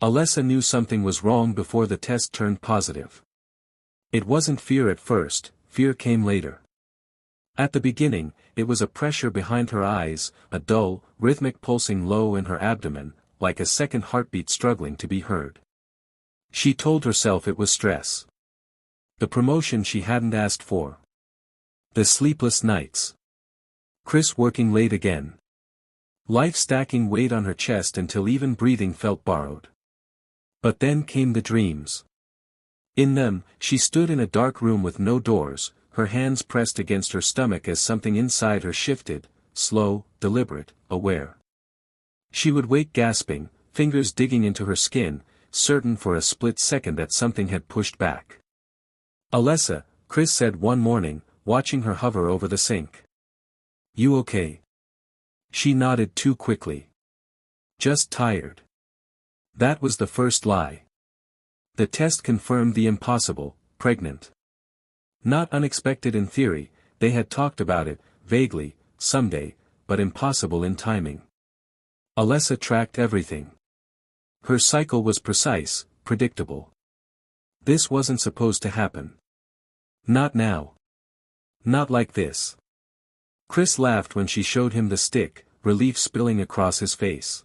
Alessa knew something was wrong before the test turned positive. It wasn't fear at first, fear came later. At the beginning, it was a pressure behind her eyes, a dull, rhythmic pulsing low in her abdomen, like a second heartbeat struggling to be heard. She told herself it was stress. The promotion she hadn't asked for. The sleepless nights. Chris working late again. Life stacking weight on her chest until even breathing felt borrowed. But then came the dreams. In them, she stood in a dark room with no doors, her hands pressed against her stomach as something inside her shifted, slow, deliberate, aware. She would wake gasping, fingers digging into her skin, certain for a split second that something had pushed back. "Alessa," Chris said one morning, watching her hover over the sink. "You okay?" She nodded too quickly. "Just tired." That was the first lie. The test confirmed the impossible, pregnant. Not unexpected in theory, they had talked about it, vaguely, someday, but impossible in timing. Alessa tracked everything. Her cycle was precise, predictable. This wasn't supposed to happen. Not now. Not like this. Chris laughed when she showed him the stick, relief spilling across his face.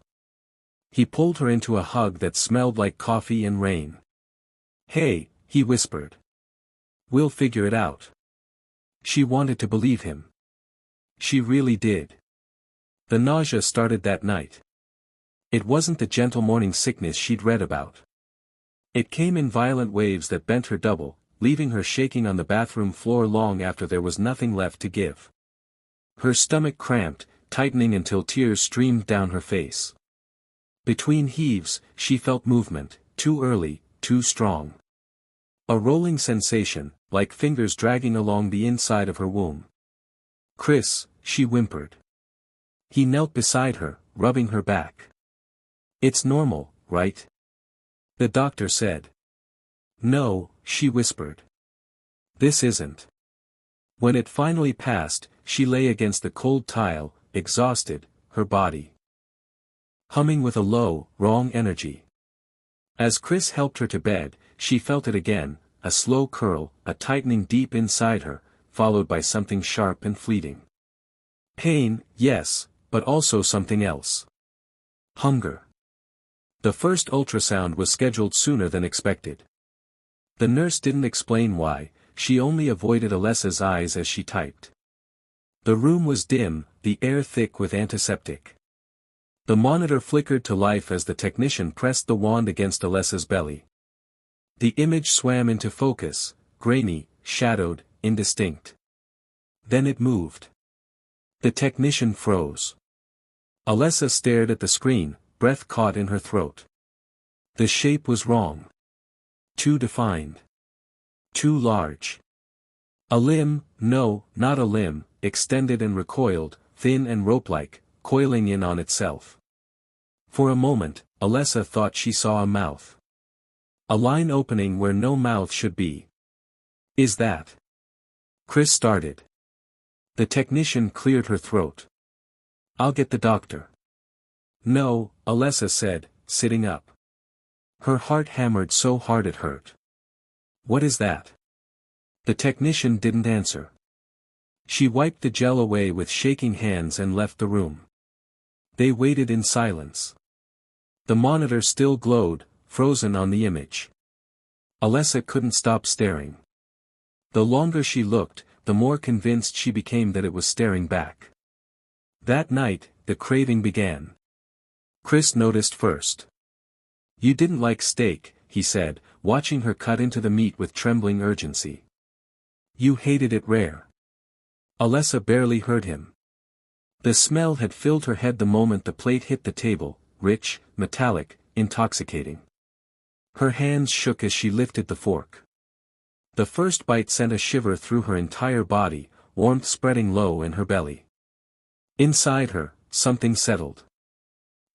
He pulled her into a hug that smelled like coffee and rain. "Hey," he whispered. "We'll figure it out." She wanted to believe him. She really did. The nausea started that night. It wasn't the gentle morning sickness she'd read about. It came in violent waves that bent her double, leaving her shaking on the bathroom floor long after there was nothing left to give. Her stomach cramped, tightening until tears streamed down her face. Between heaves, she felt movement, too early, too strong. A rolling sensation, like fingers dragging along the inside of her womb. "Chris," she whimpered. He knelt beside her, rubbing her back. "It's normal, right?" the doctor said. "No," she whispered. "This isn't." When it finally passed, she lay against the cold tile, exhausted, her body humming with a low, wrong energy. As Chris helped her to bed, she felt it again, a slow curl, a tightening deep inside her, followed by something sharp and fleeting. Pain, yes, but also something else. Hunger. The first ultrasound was scheduled sooner than expected. The nurse didn't explain why, she only avoided Alessa's eyes as she typed. The room was dim, the air thick with antiseptic. The monitor flickered to life as the technician pressed the wand against Alessa's belly. The image swam into focus, grainy, shadowed, indistinct. Then it moved. The technician froze. Alessa stared at the screen, breath caught in her throat. The shape was wrong. Too defined. Too large. A limb, no, not a limb, extended and recoiled, thin and rope-like, coiling in on itself. For a moment, Alessa thought she saw a mouth. A line opening where no mouth should be. "Is that?" Chris started. The technician cleared her throat. "I'll get the doctor." "No," Alessa said, sitting up. Her heart hammered so hard it hurt. "What is that?" The technician didn't answer. She wiped the gel away with shaking hands and left the room. They waited in silence. The monitor still glowed, frozen on the image. Alessa couldn't stop staring. The longer she looked, the more convinced she became that it was staring back. That night, the craving began. Chris noticed first. "You didn't like steak," he said, watching her cut into the meat with trembling urgency. "You hated it rare." Alessa barely heard him. The smell had filled her head the moment the plate hit the table, rich, metallic, intoxicating. Her hands shook as she lifted the fork. The first bite sent a shiver through her entire body, warmth spreading low in her belly. Inside her, something settled.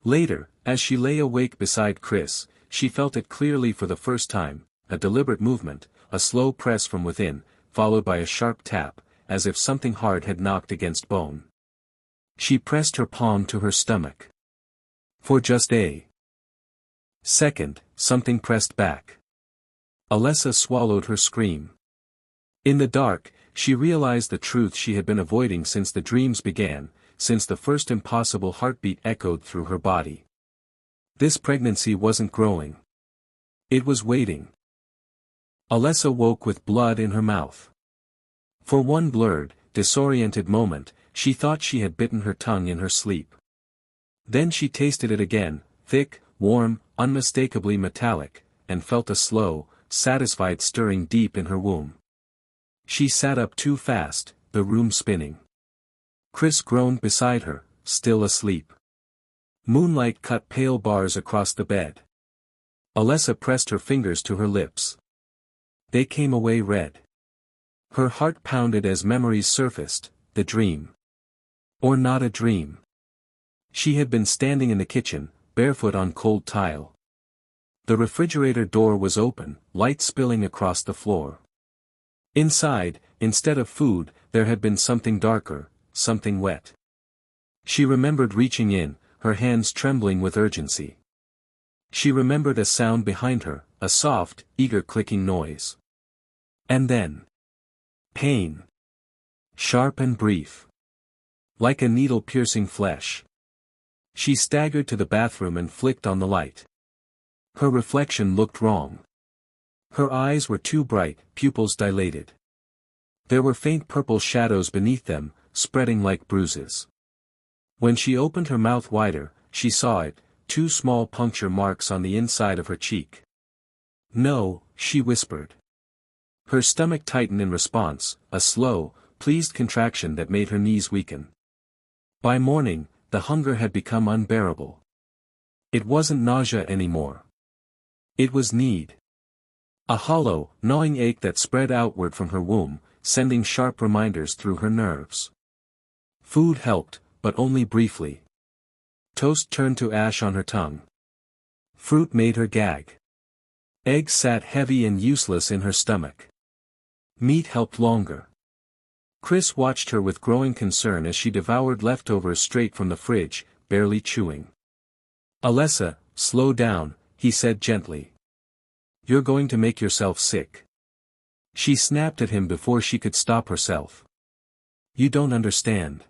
Later, as she lay awake beside Chris, she felt it clearly for the first time, a deliberate movement, a slow press from within, followed by a sharp tap, as if something hard had knocked against bone. She pressed her palm to her stomach. For just a Second, something pressed back. Alessa swallowed her scream. In the dark, she realized the truth she had been avoiding since the dreams began, since the first impossible heartbeat echoed through her body. This pregnancy wasn't growing. It was waiting. Alessa woke with blood in her mouth. For one blurred, disoriented moment, she thought she had bitten her tongue in her sleep. Then she tasted it again, thick, warm, unmistakably metallic, and felt a slow, satisfied stirring deep in her womb. She sat up too fast, the room spinning. Chris groaned beside her, still asleep. Moonlight cut pale bars across the bed. Alessa pressed her fingers to her lips. They came away red. Her heart pounded as memories surfaced, the dream. Or not a dream. She had been standing in the kitchen, barefoot on cold tile. The refrigerator door was open, light spilling across the floor. Inside, instead of food, there had been something darker, something wet. She remembered reaching in, her hands trembling with urgency. She remembered a sound behind her, a soft, eager clicking noise. And then. Pain. Sharp and brief. Like a needle piercing flesh. She staggered to the bathroom and flicked on the light. Her reflection looked wrong. Her eyes were too bright, pupils dilated. There were faint purple shadows beneath them, spreading like bruises. When she opened her mouth wider, she saw it, two small puncture marks on the inside of her cheek. "No," she whispered. Her stomach tightened in response, a slow, pleased contraction that made her knees weaken. By morning, the hunger had become unbearable. It wasn't nausea anymore. It was need. A hollow, gnawing ache that spread outward from her womb, sending sharp reminders through her nerves. Food helped, but only briefly. Toast turned to ash on her tongue. Fruit made her gag. Eggs sat heavy and useless in her stomach. Meat helped longer. Chris watched her with growing concern as she devoured leftovers straight from the fridge, barely chewing. "Alessa, slow down," he said gently. "You're going to make yourself sick." She snapped at him before she could stop herself. "You don't understand."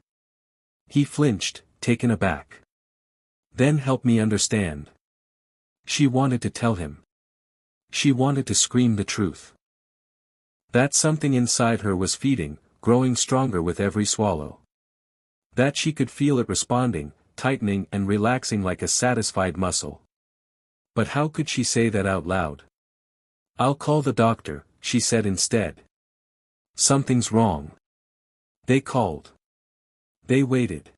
He flinched, taken aback. "Then help me understand." She wanted to tell him. She wanted to scream the truth. That something inside her was feeding, growing stronger with every swallow. That she could feel it responding, tightening and relaxing like a satisfied muscle. But how could she say that out loud? "I'll call the doctor," she said instead. "Something's wrong." They called. They waited.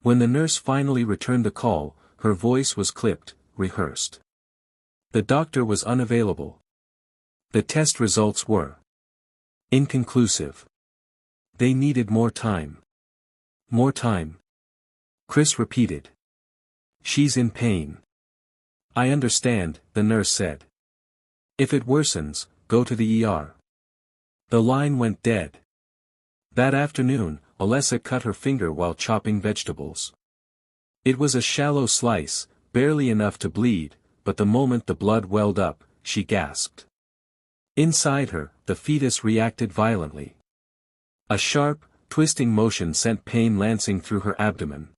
When the nurse finally returned the call, her voice was clipped, rehearsed. The doctor was unavailable. The test results were inconclusive. They needed more time. More time. Chris repeated. "She's in pain." "I understand," the nurse said. "If it worsens, go to the ER." The line went dead. That afternoon, Alessa cut her finger while chopping vegetables. It was a shallow slice, barely enough to bleed, but the moment the blood welled up, she gasped. Inside her, the fetus reacted violently. A sharp, twisting motion sent pain lancing through her abdomen.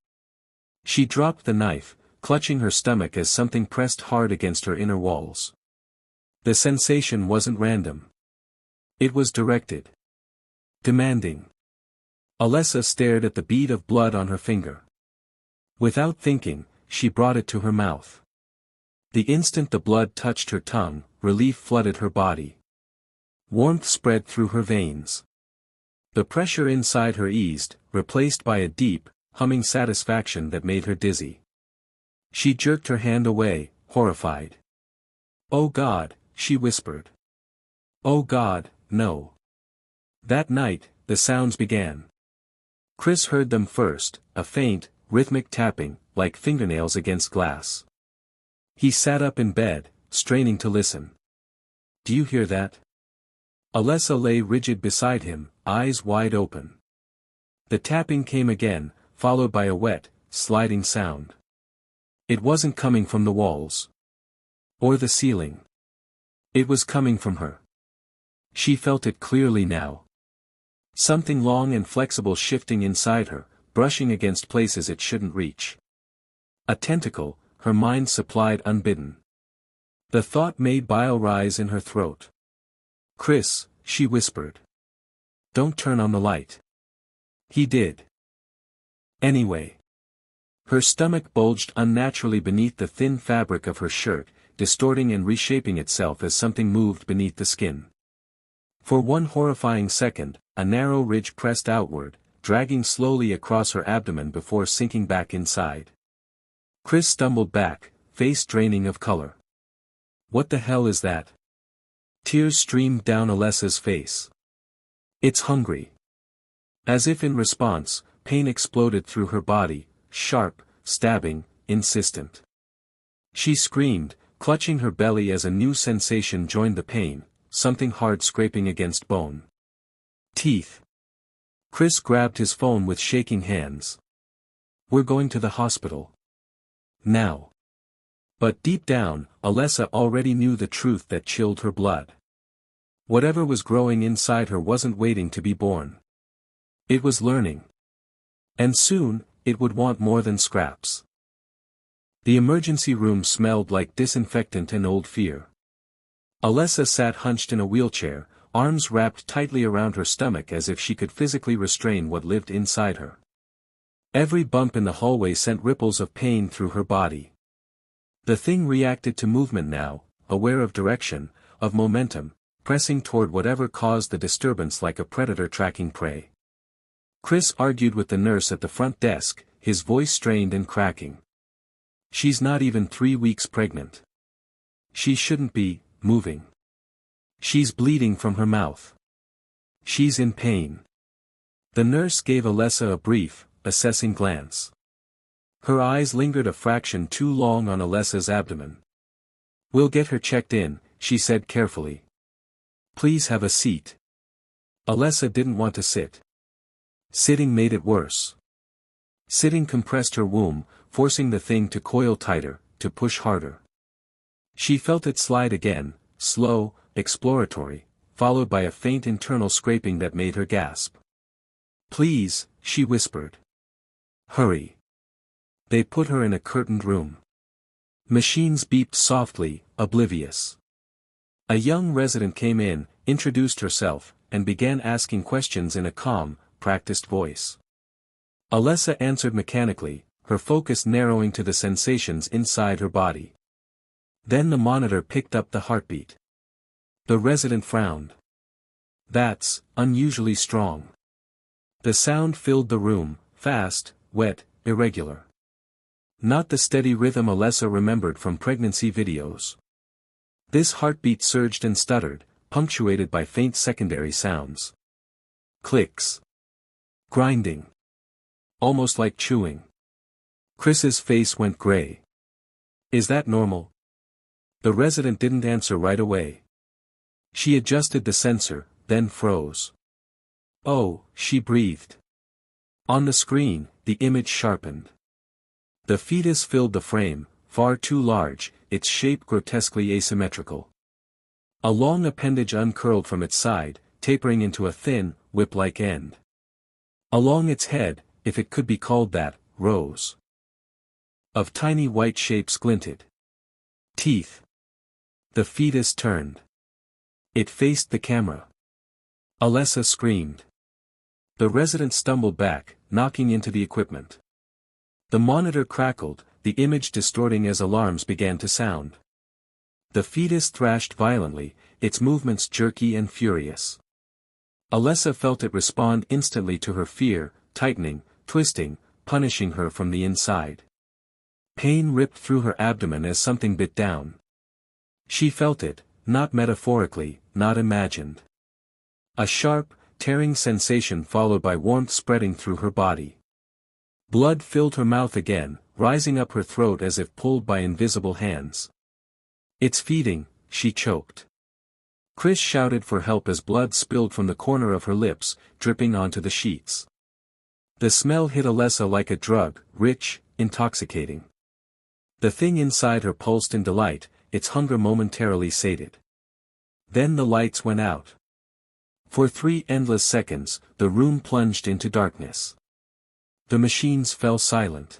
She dropped the knife, clutching her stomach as something pressed hard against her inner walls. The sensation wasn't random. It was directed. Demanding. Alessa stared at the bead of blood on her finger. Without thinking, she brought it to her mouth. The instant the blood touched her tongue, relief flooded her body. Warmth spread through her veins. The pressure inside her eased, replaced by a deep, humming satisfaction that made her dizzy. She jerked her hand away, horrified. "Oh God," she whispered. "Oh God, no." That night, the sounds began. Chris heard them first, a faint, rhythmic tapping, like fingernails against glass. He sat up in bed, straining to listen. "Do you hear that?" Alessa lay rigid beside him, eyes wide open. The tapping came again, followed by a wet, sliding sound. It wasn't coming from the walls. Or the ceiling. It was coming from her. She felt it clearly now. Something long and flexible shifting inside her, brushing against places it shouldn't reach. A tentacle, her mind supplied unbidden. The thought made bile rise in her throat. "Chris," she whispered. "Don't turn on the light." He did. Anyway. Her stomach bulged unnaturally beneath the thin fabric of her shirt, distorting and reshaping itself as something moved beneath the skin. For one horrifying second, a narrow ridge pressed outward, dragging slowly across her abdomen before sinking back inside. Chris stumbled back, face draining of color. "What the hell is that?" Tears streamed down Alessa's face. "It's hungry." As if in response, pain exploded through her body, sharp, stabbing, insistent. She screamed, clutching her belly as a new sensation joined the pain, something hard scraping against bone. Teeth. Chris grabbed his phone with shaking hands. "We're going to the hospital. Now." But deep down, Alessa already knew the truth that chilled her blood. Whatever was growing inside her wasn't waiting to be born. It was learning. And soon, it would want more than scraps. The emergency room smelled like disinfectant and old fear. Alessa sat hunched in a wheelchair, arms wrapped tightly around her stomach as if she could physically restrain what lived inside her. Every bump in the hallway sent ripples of pain through her body. The thing reacted to movement now, aware of direction, of momentum, pressing toward whatever caused the disturbance like a predator tracking prey. Chris argued with the nurse at the front desk, his voice strained and cracking. "She's not even 3 weeks pregnant. She shouldn't be moving. She's bleeding from her mouth. She's in pain." The nurse gave Alessa a brief, assessing glance. Her eyes lingered a fraction too long on Alessa's abdomen. "We'll get her checked in," she said carefully. "Please have a seat." Alessa didn't want to sit. Sitting made it worse. Sitting compressed her womb, forcing the thing to coil tighter, to push harder. She felt it slide again, slow, exploratory, followed by a faint internal scraping that made her gasp. "Please," she whispered. "Hurry." They put her in a curtained room. Machines beeped softly, oblivious. A young resident came in, introduced herself, and began asking questions in a calm, practiced voice. Alessa answered mechanically, her focus narrowing to the sensations inside her body. Then the monitor picked up the heartbeat. The resident frowned. "That's unusually strong." The sound filled the room, fast, wet, irregular. Not the steady rhythm Alessa remembered from pregnancy videos. This heartbeat surged and stuttered, punctuated by faint secondary sounds. Clicks. Grinding. Almost like chewing. Chris's face went gray. "Is that normal?" The resident didn't answer right away. She adjusted the sensor, then froze. "Oh," she breathed. On the screen, the image sharpened. The fetus filled the frame, far too large, its shape grotesquely asymmetrical. A long appendage uncurled from its side, tapering into a thin, whip-like end. Along its head, if it could be called that, rows of tiny white shapes glinted. Teeth. The fetus turned. It faced the camera. Alessa screamed. The resident stumbled back, knocking into the equipment. The monitor crackled, the image distorting as alarms began to sound. The fetus thrashed violently, its movements jerky and furious. Alessa felt it respond instantly to her fear, tightening, twisting, punishing her from the inside. Pain ripped through her abdomen as something bit down. She felt it, not metaphorically, not imagined. A sharp, tearing sensation followed by warmth spreading through her body. Blood filled her mouth again, rising up her throat as if pulled by invisible hands. "It's feeding," she choked. Chris shouted for help as blood spilled from the corner of her lips, dripping onto the sheets. The smell hit Alessa like a drug, rich, intoxicating. The thing inside her pulsed in delight, its hunger momentarily sated. Then the lights went out. For 3 endless seconds, the room plunged into darkness. The machines fell silent.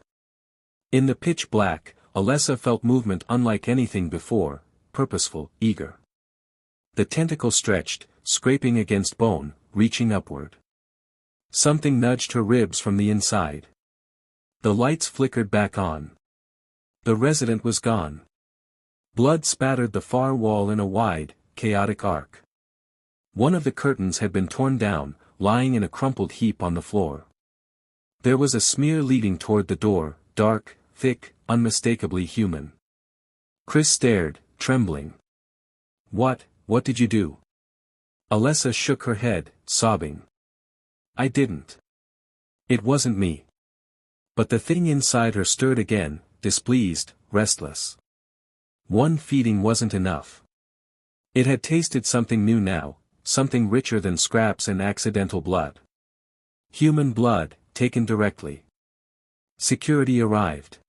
In the pitch black, Alessa felt movement unlike anything before, purposeful, eager. The tentacle stretched, scraping against bone, reaching upward. Something nudged her ribs from the inside. The lights flickered back on. The resident was gone. Blood spattered the far wall in a wide, chaotic arc. One of the curtains had been torn down, lying in a crumpled heap on the floor. There was a smear leading toward the door, dark, thick, unmistakably human. Chris stared, trembling. What did you do?" Alessa shook her head, sobbing. "I didn't. It wasn't me." But the thing inside her stirred again, displeased, restless. One feeding wasn't enough. It had tasted something new now, something richer than scraps and accidental blood. Human blood, taken directly. Security arrived.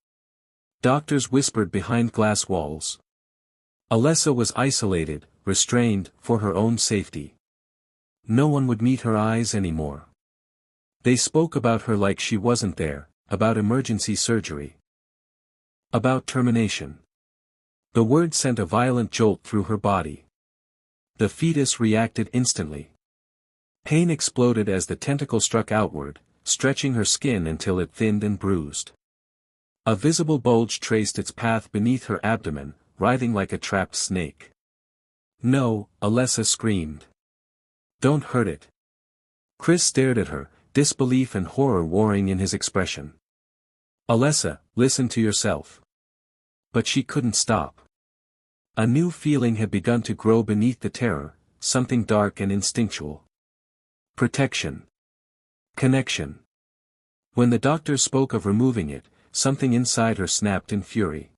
Doctors whispered behind glass walls. Alessa was isolated, restrained, for her own safety. No one would meet her eyes anymore. They spoke about her like she wasn't there, about emergency surgery. About termination. The word sent a violent jolt through her body. The fetus reacted instantly. Pain exploded as the tentacle struck outward, stretching her skin until it thinned and bruised. A visible bulge traced its path beneath her abdomen, writhing like a trapped snake. "No," Alessa screamed. "Don't hurt it." Chris stared at her, disbelief and horror warring in his expression. "Alessa, listen to yourself." But she couldn't stop. A new feeling had begun to grow beneath the terror, something dark and instinctual. Protection. Connection. When the doctor spoke of removing it, something inside her snapped in fury.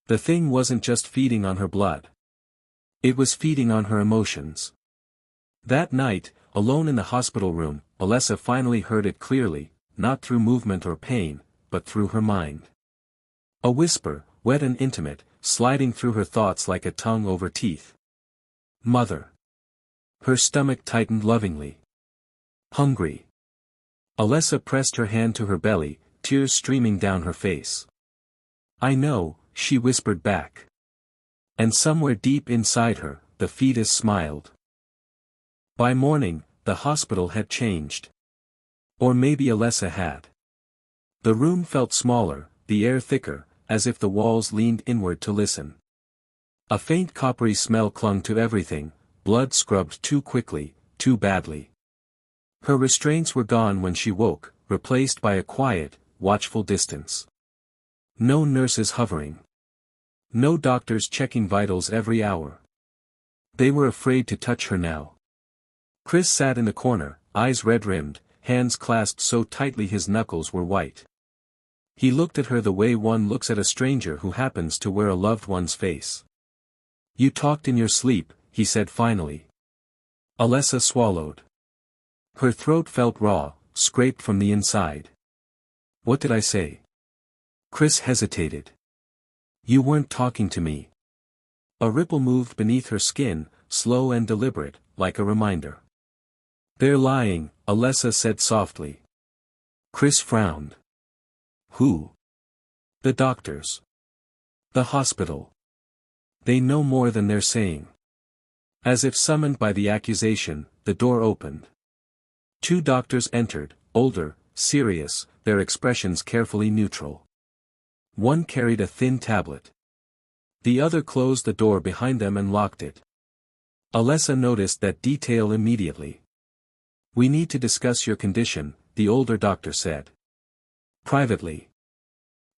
The thing wasn't just feeding on her blood. It was feeding on her emotions. That night, alone in the hospital room, Alessa finally heard it clearly, not through movement or pain, but through her mind. A whisper, wet and intimate, sliding through her thoughts like a tongue over teeth. "Mother." Her stomach tightened lovingly. "Hungry." Alessa pressed her hand to her belly, tears streaming down her face. "I know," she whispered back. And somewhere deep inside her, the fetus smiled. By morning, the hospital had changed. Or maybe Alessa had. The room felt smaller, the air thicker, as if the walls leaned inward to listen. A faint coppery smell clung to everything, blood scrubbed too quickly, too badly. Her restraints were gone when she woke, replaced by a quiet, watchful distance. No nurses hovering. No doctors checking vitals every hour. They were afraid to touch her now. Chris sat in the corner, eyes red-rimmed, hands clasped so tightly his knuckles were white. He looked at her the way one looks at a stranger who happens to wear a loved one's face. "You talked in your sleep," he said finally. Alessa swallowed. Her throat felt raw, scraped from the inside. "What did I say?" Chris hesitated. "You weren't talking to me." A ripple moved beneath her skin, slow and deliberate, like a reminder. "They're lying," Alessa said softly. Chris frowned. "Who?" "The doctors. The hospital. They know more than they're saying." As if summoned by the accusation, the door opened. 2 doctors entered, older, serious, their expressions carefully neutral. One carried a thin tablet. The other closed the door behind them and locked it. Alessa noticed that detail immediately. "We need to discuss your condition," the older doctor said. "Privately."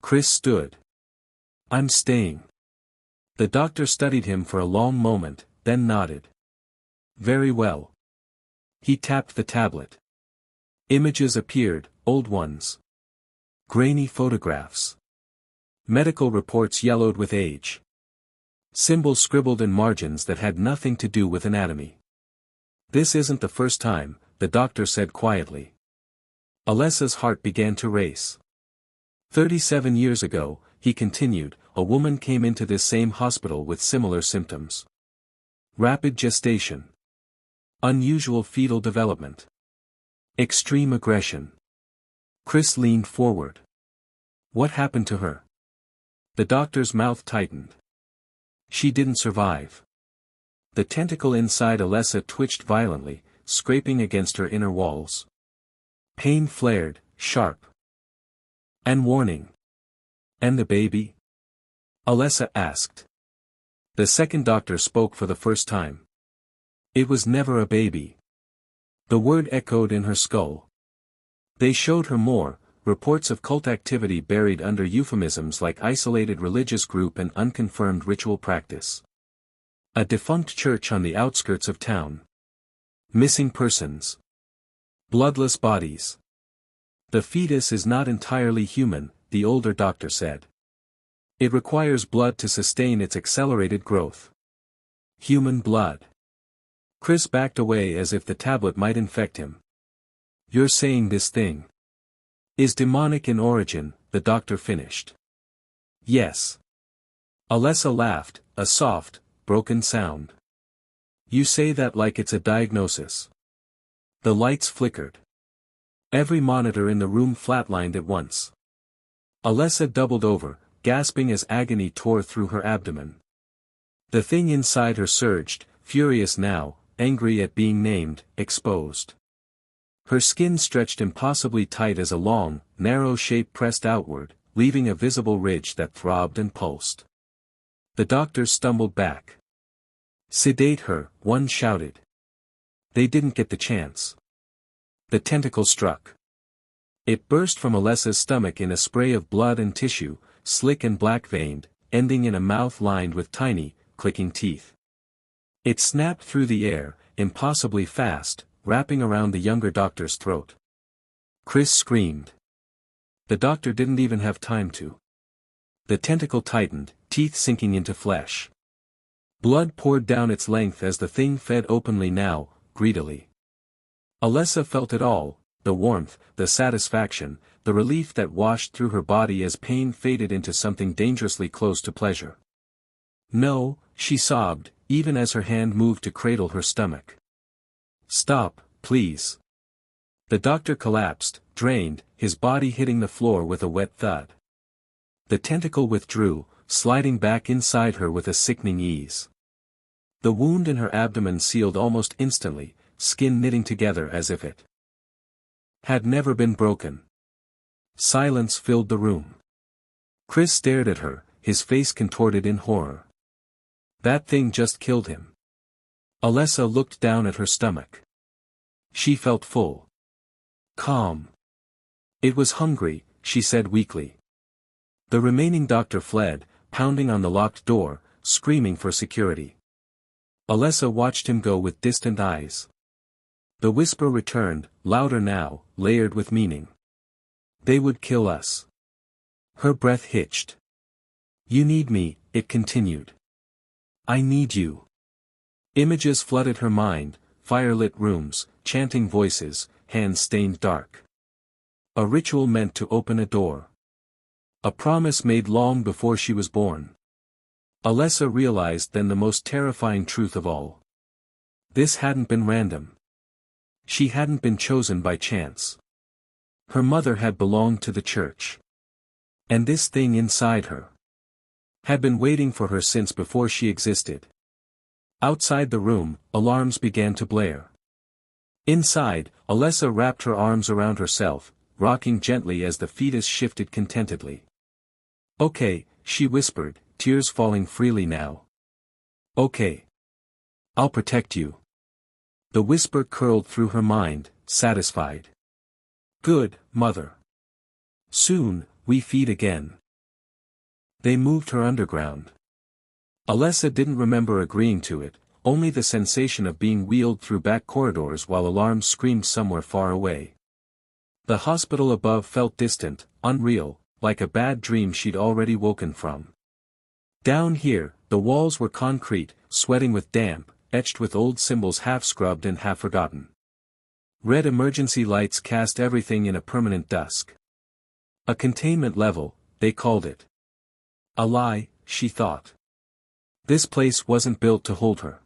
Chris stood. "I'm staying." The doctor studied him for a long moment, then nodded. "Very well." He tapped the tablet. Images appeared, old ones. Grainy photographs. Medical reports yellowed with age. Symbols scribbled in margins that had nothing to do with anatomy. "This isn't the first time," the doctor said quietly. Alessa's heart began to race. 37 years ago, he continued, a woman came into this same hospital with similar symptoms. Rapid gestation. Unusual fetal development. Extreme aggression. Chris leaned forward. What happened to her? The doctor's mouth tightened. She didn't survive. The tentacle inside Alessa twitched violently, scraping against her inner walls. Pain flared, sharp. And warning. And the baby? Alessa asked. The second doctor spoke for the first time. It was never a baby. The word echoed in her skull. They showed her more, reports of cult activity buried under euphemisms like isolated religious group and unconfirmed ritual practice. A defunct church on the outskirts of town. Missing persons. Bloodless bodies. The fetus is not entirely human, the older doctor said. It requires blood to sustain its accelerated growth. Human blood. Chris backed away as if the tablet might infect him. You're saying this thing is demonic in origin, the doctor finished. Yes. Alessa laughed, a soft, broken sound. You say that like it's a diagnosis. The lights flickered. Every monitor in the room flatlined at once. Alessa doubled over, gasping as agony tore through her abdomen. The thing inside her surged, furious now, angry at being named, exposed. Her skin stretched impossibly tight as a long, narrow shape pressed outward, leaving a visible ridge that throbbed and pulsed. The doctors stumbled back. Sedate her, one shouted. They didn't get the chance. The tentacle struck. It burst from Alessa's stomach in a spray of blood and tissue, slick and black-veined, ending in a mouth lined with tiny, clicking teeth. It snapped through the air, impossibly fast, wrapping around the younger doctor's throat. Chris screamed. The doctor didn't even have time to. The tentacle tightened, teeth sinking into flesh. Blood poured down its length as the thing fed openly now, greedily. Alessa felt it all, the warmth, the satisfaction, the relief that washed through her body as pain faded into something dangerously close to pleasure. No, she sobbed, even as her hand moved to cradle her stomach. Stop, please. The doctor collapsed, drained, his body hitting the floor with a wet thud. The tentacle withdrew, sliding back inside her with a sickening ease. The wound in her abdomen sealed almost instantly, skin knitting together as if it had never been broken. Silence filled the room. Chris stared at her, his face contorted in horror. That thing just killed him. Alessa looked down at her stomach. She felt full. Calm. It was hungry, she said weakly. The remaining doctor fled, pounding on the locked door, screaming for security. Alessa watched him go with distant eyes. The whisper returned, louder now, layered with meaning. They would kill us. Her breath hitched. You need me, it continued. I need you. Images flooded her mind, firelit rooms, chanting voices, hands stained dark. A ritual meant to open a door. A promise made long before she was born. Alessa realized then the most terrifying truth of all. This hadn't been random. She hadn't been chosen by chance. Her mother had belonged to the church. And this thing inside her had been waiting for her since before she existed. Outside the room, alarms began to blare. Inside, Alessa wrapped her arms around herself, rocking gently as the fetus shifted contentedly. Okay, she whispered, tears falling freely now. Okay. I'll protect you. The whisper curled through her mind, satisfied. Good, mother. Soon, we feed again. They moved her underground. Alessa didn't remember agreeing to it, only the sensation of being wheeled through back corridors while alarms screamed somewhere far away. The hospital above felt distant, unreal, like a bad dream she'd already woken from. Down here, the walls were concrete, sweating with damp, etched with old symbols half scrubbed and half forgotten. Red emergency lights cast everything in a permanent dusk. A containment level, they called it. A lie, she thought. This place wasn't built to hold her.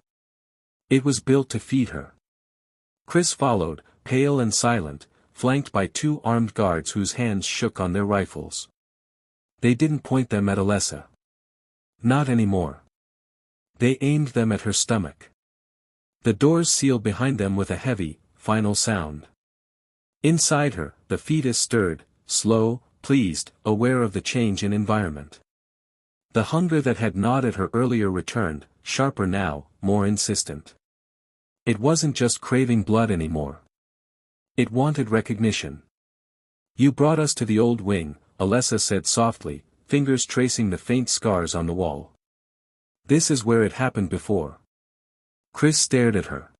It was built to feed her. Chris followed, pale and silent, flanked by 2 armed guards whose hands shook on their rifles. They didn't point them at Alessa. Not anymore. They aimed them at her stomach. The doors sealed behind them with a heavy, final sound. Inside her, the fetus stirred, slow, pleased, aware of the change in environment. The hunger that had gnawed at her earlier returned, sharper now, more insistent. It wasn't just craving blood anymore. It wanted recognition. You brought us to the old wing, Alessa said softly, fingers tracing the faint scars on the wall. This is where it happened before. Chris stared at her.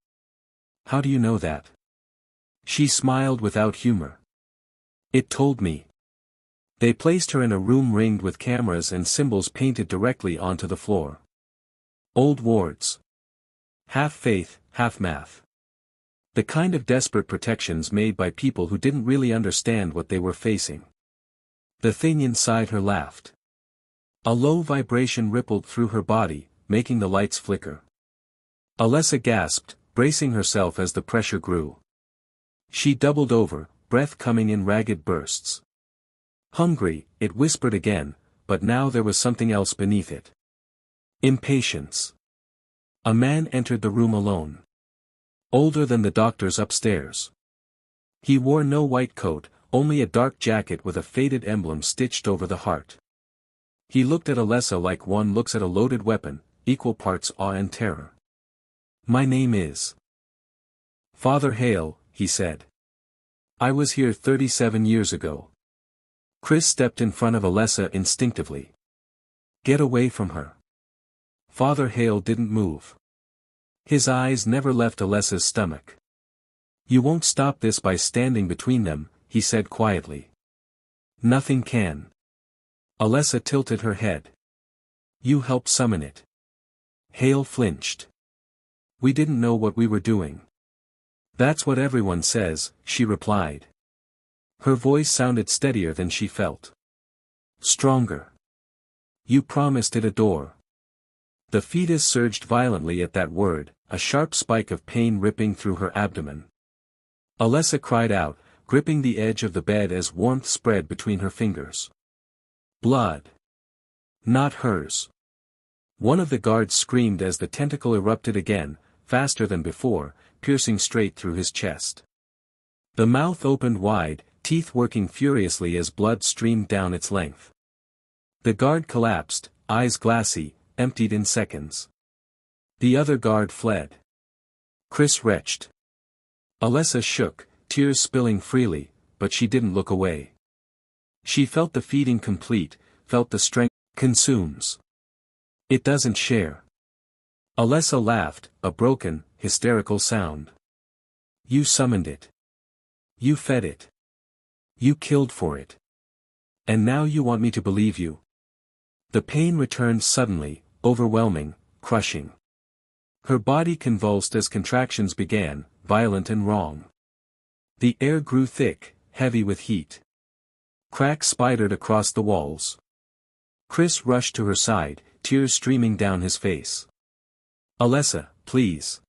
How do you know that? She smiled without humor. It told me. They placed her in a room ringed with cameras and symbols painted directly onto the floor. Old wards. Half faith, half math. The kind of desperate protections made by people who didn't really understand what they were facing. The thing inside her laughed. A low vibration rippled through her body, making the lights flicker. Alessa gasped, bracing herself as the pressure grew. She doubled over, breath coming in ragged bursts. Hungry, it whispered again, but now there was something else beneath it. Impatience. A man entered the room alone. Older than the doctors upstairs. He wore no white coat, only a dark jacket with a faded emblem stitched over the heart. He looked at Alessa like one looks at a loaded weapon, equal parts awe and terror. My name is Father Hale, he said. I was here 37 years ago. Chris stepped in front of Alessa instinctively. Get away from her. Father Hale didn't move. His eyes never left Alessa's stomach. You won't stop this by standing between them, he said quietly. Nothing can. Alessa tilted her head. You helped summon it. Hale flinched. We didn't know what we were doing. That's what everyone says, she replied. Her voice sounded steadier than she felt. Stronger. You promised it a door. The fetus surged violently at that word, a sharp spike of pain ripping through her abdomen. Alessa cried out, gripping the edge of the bed as warmth spread between her fingers. Blood. Not hers. One of the guards screamed as the tentacle erupted again, faster than before, piercing straight through his chest. The mouth opened wide, teeth working furiously as blood streamed down its length. The guard collapsed, eyes glassy, emptied in seconds. The other guard fled. Chris retched. Alessa shook, tears spilling freely, but she didn't look away. She felt the feeding complete, felt the strength consumes. It doesn't share. Alessa laughed, a broken, hysterical sound. You summoned it. You fed it. You killed for it. And now you want me to believe you. The pain returned suddenly, overwhelming, crushing. Her body convulsed as contractions began, violent and wrong. The air grew thick, heavy with heat. Cracks spidered across the walls. Chris rushed to her side, tears streaming down his face. Alessa, please.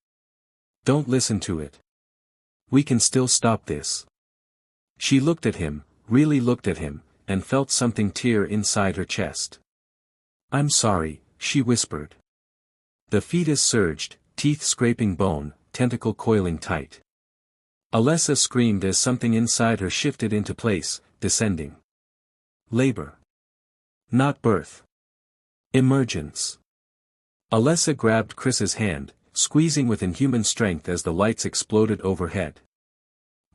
Don't listen to it. We can still stop this. She looked at him, really looked at him, and felt something tear inside her chest. I'm sorry, she whispered. The fetus surged, teeth scraping bone, tentacle coiling tight. Alessa screamed as something inside her shifted into place, descending. Labor. Not birth. Emergence. Alessa grabbed Chris's hand, squeezing with inhuman strength as the lights exploded overhead.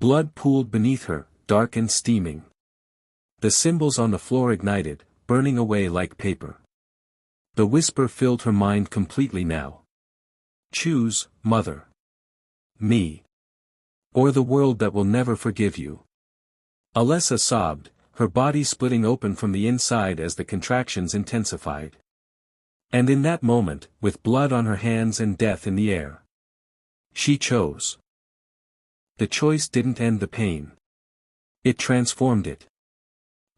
Blood pooled beneath her, dark and steaming. The symbols on the floor ignited, burning away like paper. The whisper filled her mind completely now. Choose, mother. Me. Or the world that will never forgive you. Alessa sobbed, her body splitting open from the inside as the contractions intensified. And in that moment, with blood on her hands and death in the air, she chose. The choice didn't end the pain. It transformed it.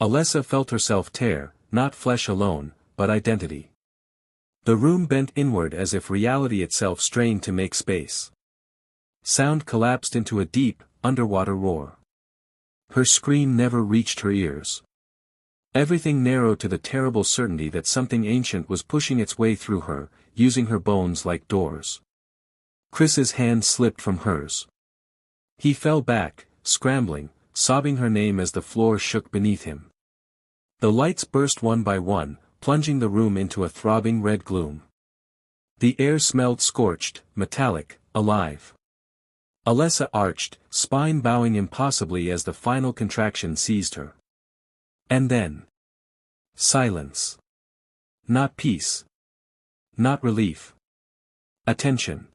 Alessa felt herself tear, not flesh alone, but identity. The room bent inward as if reality itself strained to make space. Sound collapsed into a deep, underwater roar. Her scream never reached her ears. Everything narrowed to the terrible certainty that something ancient was pushing its way through her, using her bones like doors. Chris's hand slipped from hers. He fell back, scrambling, sobbing her name as the floor shook beneath him. The lights burst one by one, plunging the room into a throbbing red gloom. The air smelled scorched, metallic, alive. Alessa arched, spine bowing impossibly as the final contraction seized her. And then. Silence. Not peace. Not relief. Attention.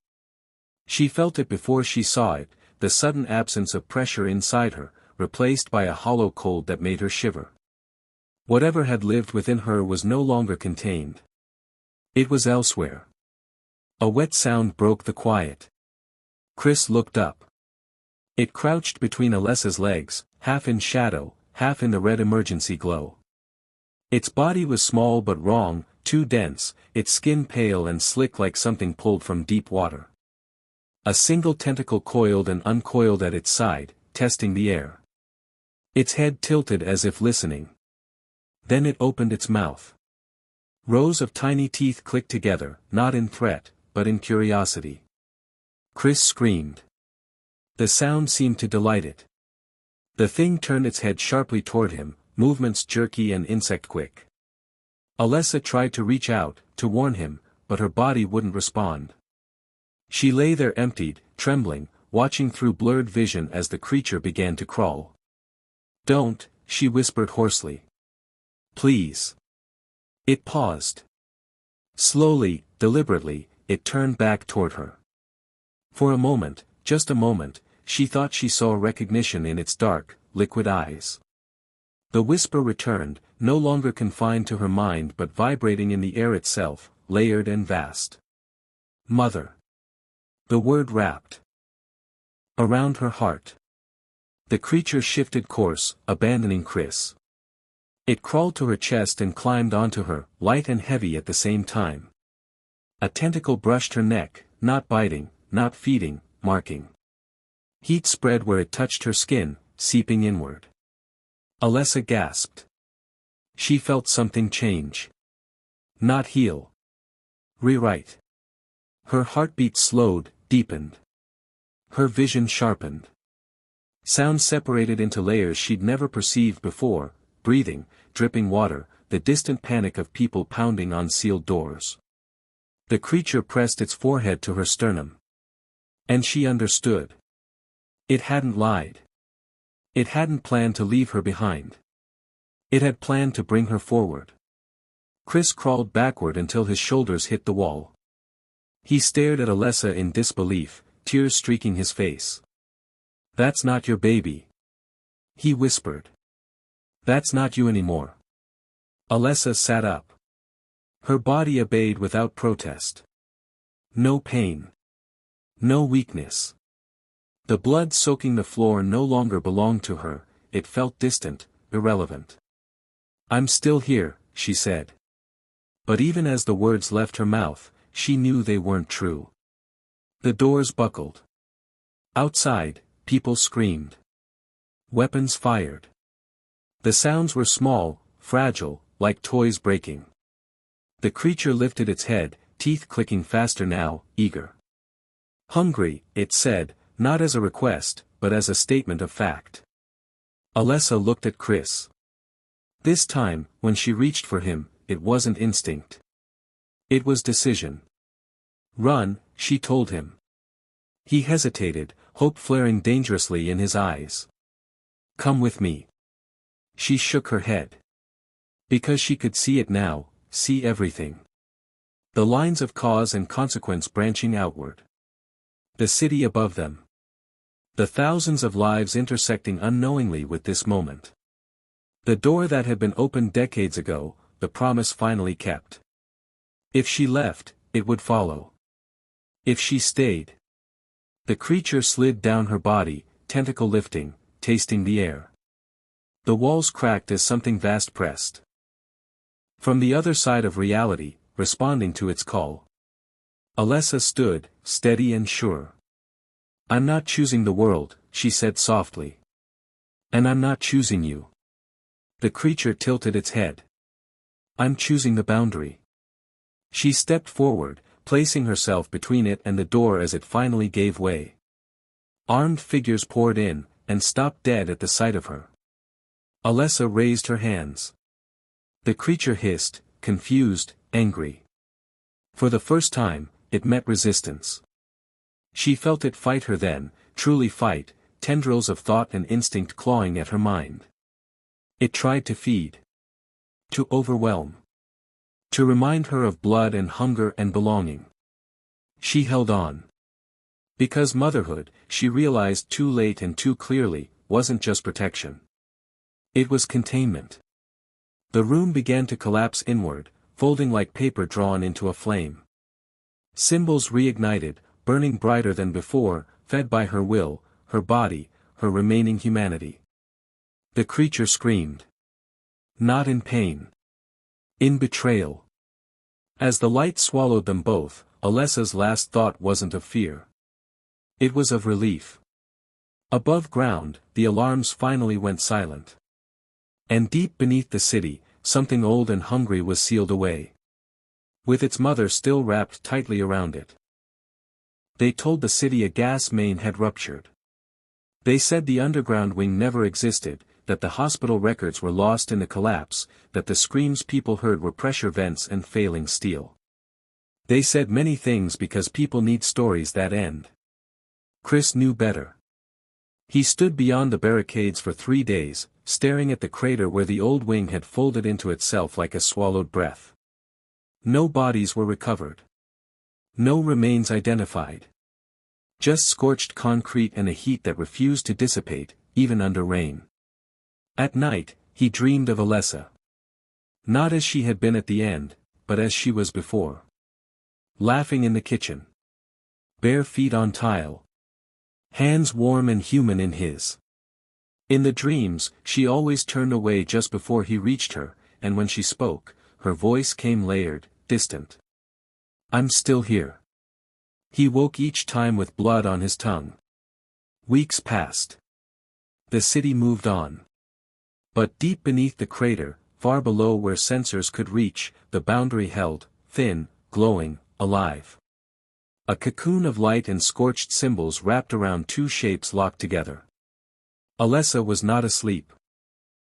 She felt it before she saw it, the sudden absence of pressure inside her, replaced by a hollow cold that made her shiver. Whatever had lived within her was no longer contained. It was elsewhere. A wet sound broke the quiet. Chris looked up. It crouched between Alessa's legs, half in shadow, half in the red emergency glow. Its body was small but wrong, too dense, its skin pale and slick like something pulled from deep water. A single tentacle coiled and uncoiled at its side, testing the air. Its head tilted as if listening. Then it opened its mouth. Rows of tiny teeth clicked together, not in threat, but in curiosity. Chris screamed. The sound seemed to delight it. The thing turned its head sharply toward him, movements jerky and insect-quick. Alessa tried to reach out, to warn him, but her body wouldn't respond. She lay there emptied, trembling, watching through blurred vision as the creature began to crawl. "Don't," she whispered hoarsely. "Please." It paused. Slowly, deliberately, it turned back toward her. For a moment, just a moment, she thought she saw recognition in its dark, liquid eyes. The whisper returned, no longer confined to her mind but vibrating in the air itself, layered and vast. "Mother." The word wrapped around her heart. The creature shifted course, abandoning Chris. It crawled to her chest and climbed onto her, light and heavy at the same time. A tentacle brushed her neck, not biting, not feeding, marking. Heat spread where it touched her skin, seeping inward. Alessa gasped. She felt something change. Not heal. Rewrite. Her heartbeat slowed, deepened. Her vision sharpened. Sound separated into layers she'd never perceived before, breathing, dripping water, the distant panic of people pounding on sealed doors. The creature pressed its forehead to her sternum. And she understood. It hadn't lied. It hadn't planned to leave her behind. It had planned to bring her forward. Chris crawled backward until his shoulders hit the wall. He stared at Alessa in disbelief, tears streaking his face. "That's not your baby," he whispered. "That's not you anymore." Alessa sat up. Her body obeyed without protest. No pain. No weakness. The blood soaking the floor no longer belonged to her, it felt distant, irrelevant. "I'm still here," she said. But even as the words left her mouth, she knew they weren't true. The doors buckled. Outside, people screamed. Weapons fired. The sounds were small, fragile, like toys breaking. The creature lifted its head, teeth clicking faster now, eager. "Hungry," it said, not as a request, but as a statement of fact. Alessa looked at Chris. This time, when she reached for him, it wasn't instinct. It was decision. "Run," she told him. He hesitated, hope flaring dangerously in his eyes. "Come with me." She shook her head. Because she could see it now, see everything. The lines of cause and consequence branching outward. The city above them. The thousands of lives intersecting unknowingly with this moment. The door that had been opened decades ago, the promise finally kept. If she left, it would follow. If she stayed. The creature slid down her body, tentacle lifting, tasting the air. The walls cracked as something vast pressed From the other side of reality, responding to its call. Alessa stood, steady and sure. "I'm not choosing the world," she said softly. "And I'm not choosing you." The creature tilted its head. "I'm choosing the boundary." She stepped forward, placing herself between it and the door as it finally gave way. Armed figures poured in, and stopped dead at the sight of her. Alessa raised her hands. The creature hissed, confused, angry. For the first time, it met resistance. She felt it fight her then, truly fight, tendrils of thought and instinct clawing at her mind. It tried to feed. To overwhelm. To remind her of blood and hunger and belonging. She held on. Because motherhood, she realized too late and too clearly, wasn't just protection. It was containment. The room began to collapse inward, folding like paper drawn into a flame. Symbols reignited, burning brighter than before, fed by her will, her body, her remaining humanity. The creature screamed. Not in pain. In betrayal. As the light swallowed them both, Alessa's last thought wasn't of fear. It was of relief. Above ground, the alarms finally went silent. And deep beneath the city, something old and hungry was sealed away. With its mother still wrapped tightly around it. They told the city a gas main had ruptured. They said the underground wing never existed, that the hospital records were lost in the collapse, that the screams people heard were pressure vents and failing steel. They said many things because people need stories that end. Chris knew better. He stood beyond the barricades for 3 days, staring at the crater where the old wing had folded into itself like a swallowed breath. No bodies were recovered. No remains identified. Just scorched concrete and a heat that refused to dissipate, even under rain. At night, he dreamed of Alessa. Not as she had been at the end, but as she was before. Laughing in the kitchen. Bare feet on tile. Hands warm and human in his. In the dreams, she always turned away just before he reached her, and when she spoke, her voice came layered, distant. "I'm still here." He woke each time with blood on his tongue. Weeks passed. The city moved on. But deep beneath the crater, far below where sensors could reach, the boundary held, thin, glowing, alive. A cocoon of light and scorched symbols wrapped around two shapes locked together. Alessa was not asleep.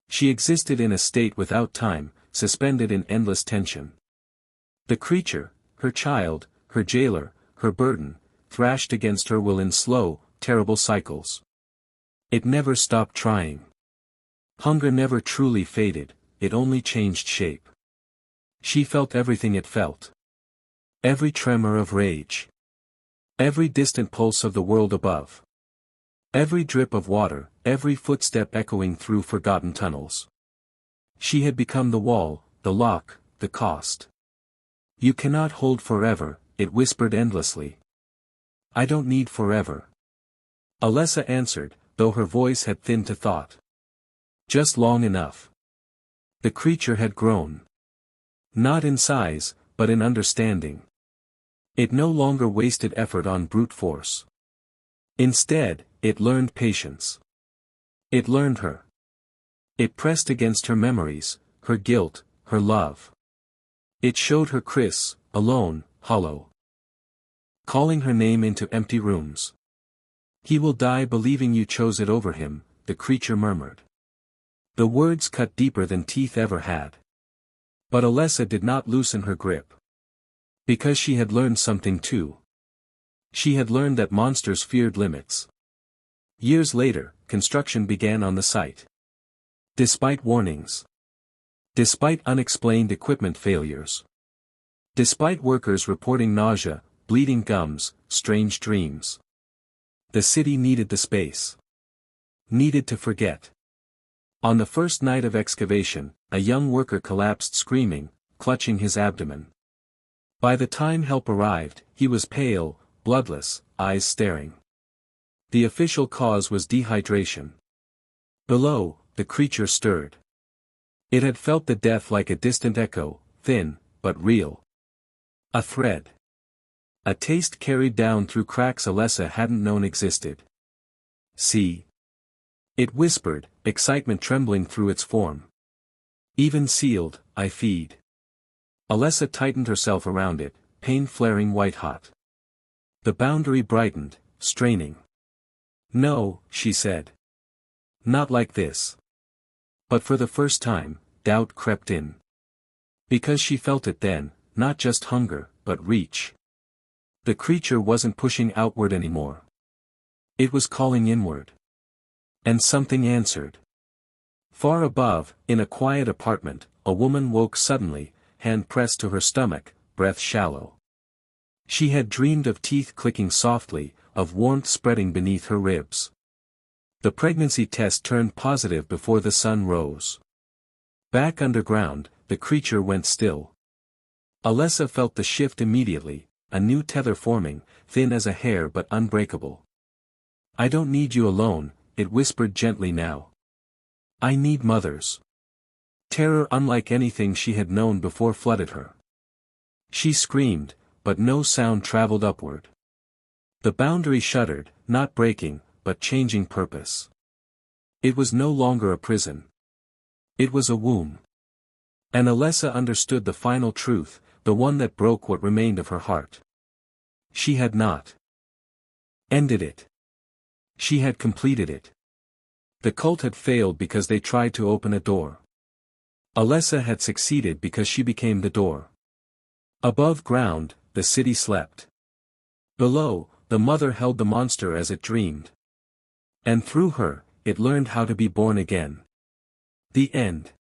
She existed in a state without time, suspended in endless tension. The creature, her child, her jailer, her burden, thrashed against her will in slow, terrible cycles. It never stopped trying. Hunger never truly faded, it only changed shape. She felt everything it felt. Every tremor of rage. Every distant pulse of the world above. Every drip of water, every footstep echoing through forgotten tunnels. She had become the wall, the lock, the cost. "You cannot hold forever," it whispered endlessly. "I don't need forever." Alessa answered, though her voice had thinned to thought. "Just long enough." The creature had grown. Not in size, but in understanding. It no longer wasted effort on brute force. Instead, it learned patience. It learned her. It pressed against her memories, her guilt, her love. It showed her Chris, alone, hollow. Calling her name into empty rooms. "He will die believing you chose it over him," the creature murmured. The words cut deeper than teeth ever had. But Alessa did not loosen her grip. Because she had learned something too. She had learned that monsters feared limits. Years later, construction began on the site. Despite warnings. Despite unexplained equipment failures. Despite workers reporting nausea, bleeding gums, strange dreams. The city needed the space. Needed to forget. On the first night of excavation, a young worker collapsed screaming, clutching his abdomen. By the time help arrived, he was pale, bloodless, eyes staring. The official cause was dehydration. Below, the creature stirred. It had felt the death like a distant echo, thin, but real. A thread. A taste carried down through cracks Alessa hadn't known existed. See? It whispered, excitement trembling through its form. Even sealed, I feed. Alessa tightened herself around it, pain flaring white-hot. The boundary brightened, straining. No, she said. Not like this. But for the first time, doubt crept in. Because she felt it then, not just hunger, but reach. The creature wasn't pushing outward anymore. It was calling inward. And something answered. Far above, in a quiet apartment, a woman woke suddenly, hand pressed to her stomach, breath shallow. She had dreamed of teeth clicking softly, of warmth spreading beneath her ribs. The pregnancy test turned positive before the sun rose. Back underground, the creature went still. Alessa felt the shift immediately, a new tether forming, thin as a hair but unbreakable. I don't need you alone, it whispered gently now. I need mothers. Terror unlike anything she had known before flooded her. She screamed, but no sound traveled upward. The boundary shuddered, not breaking, but changing purpose. It was no longer a prison. It was a womb. And Alessa understood the final truth, the one that broke what remained of her heart. She had not ended it. She had completed it. The cult had failed because they tried to open a door. Alessa had succeeded because she became the door. Above ground, the city slept. Below, the mother held the monster as it dreamed. And through her, it learned how to be born again. The end.